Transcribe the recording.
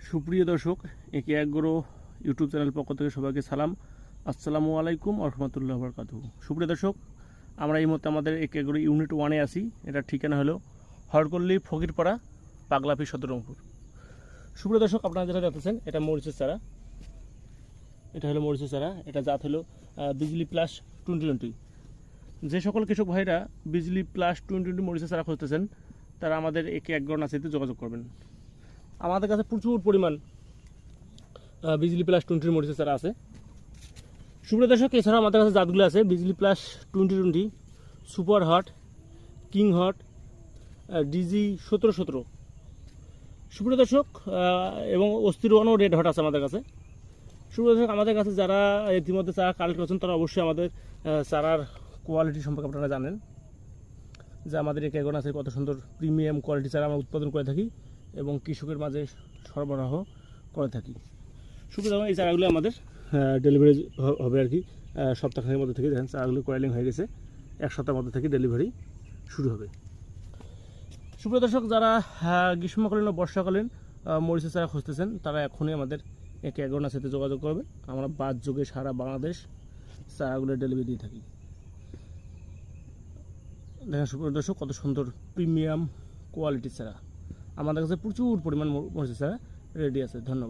সুপ্রিয় দর্শক, একে একগরো ইউটিউব চ্যানেল পক্ষ থেকে সবাইকে সালাম। আসসালামু আলাইকুম ওয়া রাহমাতুল্লাহি ওয়া বারাকাতুহু। সুপ্রিয় দর্শক, আমরা এই মুহূর্তে আমাদের একে একগরো ইউনিট 1-এ আছি। এটার ঠিকানা হলো হরকল্লি ফকিরপাড়া, পাগলাপি, সদর রংপুর। সুপ্রিয় দর্শক, আপনারা যেটা দেখতেছেন এটা মরিচের চারা। এটা হলো মরিচের চারা। এটা জাত হলো বিজলি প্লাস 2020। যে সকল কৃষক ভাইরা বিজলি প্লাস 2020 মরিচের চারা খুঁজতেছেন তারা আমাদের একে একগরো নার্সারিতে যোগাযোগ করবেন। আমাদের কাছে প্রচুর পরিমাণ বিজলি প্লাস 20 মরিচের চারা আছে। সুপ্রিয় দর্শক, এছাড়াও আমাদের কাছে জাতগুলো আছে Bijli plus 2020, super hot, king hot, DG 1717। সুপ্রিয় দর্শক, এবং অস্থির ওয়ানও রেড হট আছে আমাদের কাছে। সুপ্রিয় দর্শক, আমাদের কাছে যারা ইতিমধ্যে চারা কালেক্ট করেছেন তারা অবশ্যই আমাদের চারার কোয়ালিটি সম্পর্কে আপনারা জানেন যে আমাদের এই একগরো নার্সারি কত সুন্দর প্রিমিয়াম কোয়ালিটি চারা আমরা উৎপাদন করে থাকি এবং কৃষকের মাঝে সরবরাহ করে থাকি। সুপ্রিয় দর্শক, এই চারাগুলো আমাদের ডেলিভারি হবে আর কি সপ্তাহখানেকের মধ্যে থেকে। দেখেন চারাগুলো কোয়ালিং হয়ে গেছে, এক সপ্তাহের মধ্যে থেকে ডেলিভারি শুরু হবে। সুপ্রিয় দর্শক, যারা গ্রীষ্মকালীন ও বর্ষাকালীন মরিচের চারা খুঁজতেছেন তারা এখনই আমাদের একে একগরো নার্সারিতে যোগাযোগ করবে। আমরা বাদ যোগে সারা বাংলাদেশ চারাগুলো ডেলিভারি দিয়ে থাকি। দেখেন সুপ্রিয় দর্শক, কত সুন্দর প্রিমিয়াম কোয়ালিটির চারা আমাদের কাছে প্রচুর পরিমাণ মরিচের চারা রেডি আছে। ধন্যবাদ।